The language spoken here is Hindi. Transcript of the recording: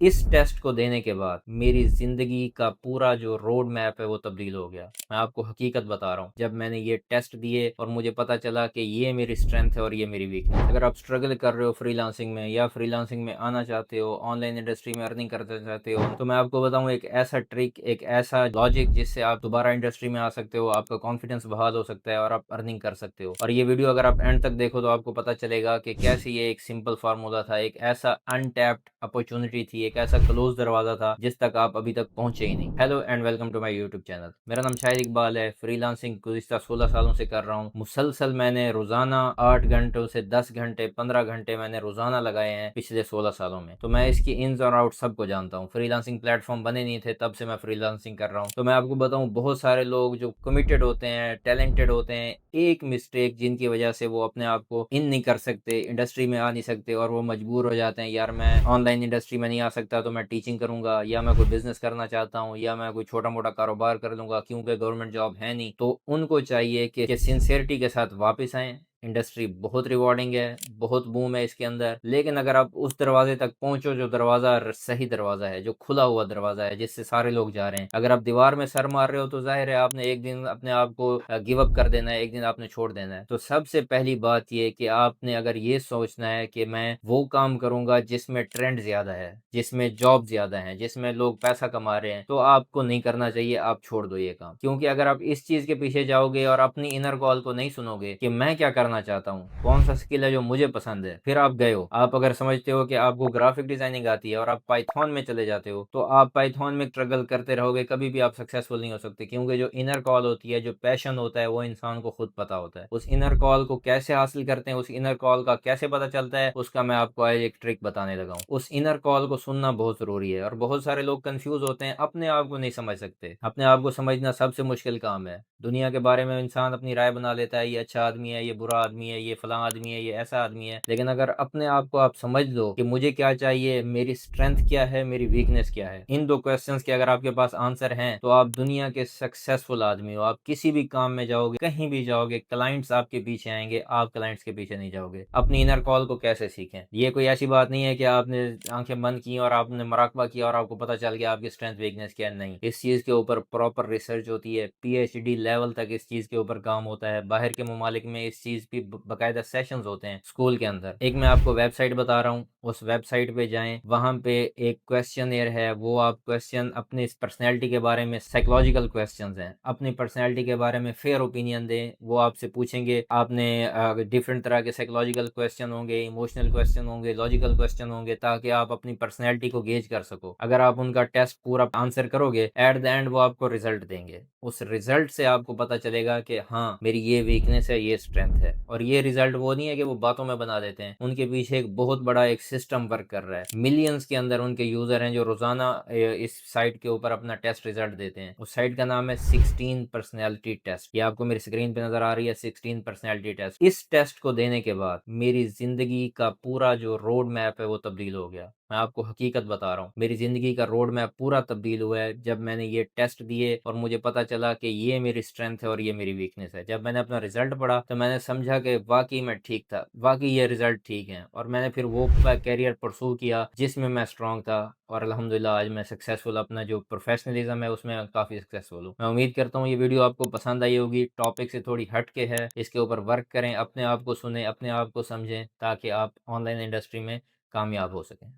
इस टेस्ट को देने के बाद मेरी ज़िंदगी का पूरा जो रोड मैप है वो तब्दील हो गया। मैं आपको हकीकत बता रहा हूँ। जब मैंने ये टेस्ट दिए और मुझे पता चला कि ये मेरी स्ट्रेंथ है और ये मेरी वीकनेस है। अगर आप स्ट्रगल कर रहे हो फ्रीलांसिंग में या फ्रीलांसिंग में आना चाहते हो, ऑनलाइन इंडस्ट्री में अर्निंग करना चाहते हो, तो मैं आपको बताऊँ एक ऐसा ट्रिक, एक ऐसा लॉजिक जिससे आप दोबारा इंडस्ट्री में आ सकते हो, आपका कॉन्फिडेंस बहाल हो सकता है और आप अर्निंग कर सकते हो। और ये वीडियो अगर आप एंड तक देखो तो आपको पता चलेगा कि कैसे ये एक सिंपल फार्मूला था, एक ऐसा अनटैप्ड अपॉर्चुनिटी थी, एक ऐसा क्लोज दरवाजा था जिस तक आप अभी तक पहुंचे ही नहीं। Hello and welcome to my YouTube channel. मेरा नाम शाहिद इकबाल है। फ्रीलांसिंग गुज़िश्ता 16 सालों से कर रहा हूँ। मुसलसल मैंने रोजाना 8 घंटों से 10 घंटे 15 घंटे मैंने रोजाना लगाए हैं पिछले 16 सालों में। तो मैं इसकी इन्स और आउट सबको जानता हूँ। फ्रीलांसिंग प्लेटफॉर्म बने नहीं थे तब से मैं फ्रीलांसिंग कर रहा हूँ। तो मैं आपको बताऊँ, बहुत सारे लोग जो कमिटेड होते हैं, टैलेंटेड होते हैं, एक मिस्टेक जिनकी वजह से वो अपने आप को इन नहीं कर सकते, इंडस्ट्री में आ नहीं सकते और वो मजबूर हो जाते हैं, यार मैं ऑनलाइन इंडस्ट्री में नहीं आ सकता तो मैं टीचिंग करूंगा, या मैं कोई बिजनेस करना चाहता हूँ, या मैं कोई छोटा मोटा कारोबार कर लूंगा क्योंकि गवर्नमेंट जॉब है नहीं। तो उनको चाहिए कि सिंसियरिटी के साथ वापस आएं। इंडस्ट्री बहुत रिवॉर्डिंग है, बहुत बूम है इसके अंदर। लेकिन अगर आप उस दरवाजे तक पहुंचो जो दरवाजा सही दरवाजा है, जो खुला हुआ दरवाजा है जिससे सारे लोग जा रहे हैं, अगर आप दीवार में सर मार रहे हो तो जाहिर है आपने एक दिन अपने आप को गिव अप कर देना है, एक दिन आपने छोड़ देना है। तो सबसे पहली बात ये कि आपने अगर ये सोचना है कि मैं वो काम करूंगा जिसमें ट्रेंड ज्यादा है, जिसमें जॉब ज्यादा है, जिसमें लोग पैसा कमा रहे हैं, तो आपको नहीं करना चाहिए। आप छोड़ दो ये काम। क्योंकि अगर आप इस चीज के पीछे जाओगे और अपनी इनर कॉल को नहीं सुनोगे कि मैं क्या करना चाहता हूँ, कौन सा स्किल है जो मुझे पसंद है, फिर आप गए हो। आप अगर समझते हो कि आपको ग्राफिक डिजाइनिंग आती है और आप पाइथन में चले जाते हो, तो आप पाइथन में स्ट्रगल करते रहोगे, कभी भी आप सक्सेसफुल नहीं हो सकते। क्योंकि जो इनर कॉल होती है, जो पैशन होता है, वो इंसान को खुद पता होता है। उस इनर कॉल को कैसे हासिल करते हैं, उस इनर कॉल का कैसे पता चलता है, उसका मैं आपको आज एक ट्रिक बताने लगा हूँ। उस इनर कॉल को सुनना बहुत जरूरी है। और बहुत सारे लोग कंफ्यूज होते हैं, अपने आप को नहीं समझ सकते। अपने आप को समझना सबसे मुश्किल काम है। दुनिया के बारे में इंसान अपनी राय बना लेता है, ये अच्छा आदमी है, ये बुरा आदमी है, ये फला आदमी है, ये ऐसा आदमी है। लेकिन अगर अपने आप को आप समझ लो कि मुझे क्या चाहिए, मेरी स्ट्रेंथ क्या है, मेरी वीकनेस क्या है, इन दो क्वेश्चंस के अगर आपके पास आंसर हैं, तो आप दुनिया के सक्सेसफुल आदमी हो। आप किसी भी काम में जाओगे, कहीं भी जाओगे, क्लाइंट्स आपके पीछे आएंगे, आप क्लाइंट्स के पीछे नहीं जाओगे। अपनी इनर कॉल को कैसे सीखें? ये कोई ऐसी बात नहीं है कि आपने आंखें बंद की और आपने मुराकबा किया और आपको पता चल गया आपकी स्ट्रेंथ वीकनेस क्या है। नहीं, इस चीज के ऊपर प्रॉपर रिसर्च होती है। पीएचडी लेवल तक इस चीज के ऊपर काम होता है। बाहर के ममालिक में इस चीज की बाकायदा सेशंस होते हैं स्कूल के अंदर। एक मैं आपको वेबसाइट बता रहा हूँ, उस वेबसाइट पे जाएं, वहां पे एक क्वेश्चनियर है, वो आप क्वेश्चन अपनी पर्सनैलिटी के बारे में, साइकोलॉजिकल क्वेश्चंस हैं, अपनी पर्सनैलिटी के बारे में फेयर ओपिनियन दें। वो आपसे पूछेंगे, आपने डिफरेंट तरह के साइकोलॉजिकल क्वेश्चन होंगे, इमोशनल क्वेश्चन होंगे, लॉजिकल क्वेश्चन होंगे, ताकि आप अपनी पर्सनैलिटी को गेज कर सको। अगर आप उनका टेस्ट पूरा आंसर करोगे, एट द एंड वो आपको रिजल्ट देंगे। उस रिजल्ट से आपको पता चलेगा कि हाँ, मेरी ये वीकनेस है, ये स्ट्रेंथ है। और ये रिजल्ट वो नहीं है कि वो बातों में बना देते हैं, उनके पीछे एक बहुत बड़ा एक सिस्टम वर्क कर रहा है। मिलियंस के अंदर उनके यूजर हैं जो रोजाना इस साइट के ऊपर अपना टेस्ट रिजल्ट देते हैं। उस साइट का नाम है 16 पर्सनैलिटी टेस्ट। ये आपको मेरी स्क्रीन पे नजर आ रही है, 16 पर्सनैलिटी टेस्ट। इस टेस्ट को देने के बाद मेरी जिंदगी का पूरा जो रोड मैप है वो तब्दील हो गया। मैं आपको हकीकत बता रहा हूँ, मेरी जिंदगी का रोड मैप पूरा तब्दील हुआ है जब मैंने ये टेस्ट दिए और मुझे पता चला कि ये मेरी स्ट्रेंथ है और ये मेरी वीकनेस है। जब मैंने अपना रिजल्ट पढ़ा तो मैंने समझा कि वाकई मैं ठीक था, वाकई ये रिजल्ट ठीक है। और मैंने फिर वो कैरियर परसू किया जिसमें मैं स्ट्रांग था। और अल्हम्दुलिल्लाह आज मैं सक्सेसफुल, अपना जो प्रोफेशनलिज्म है उसमें काफ़ी सक्सेसफुल हूँ। मैं उम्मीद करता हूँ ये वीडियो आपको पसंद आई होगी। टॉपिक से थोड़ी हट के है, इसके ऊपर वर्क करें, अपने आप को सुने, अपने आप को समझें, ताकि आप ऑनलाइन इंडस्ट्री में कामयाब हो सकें।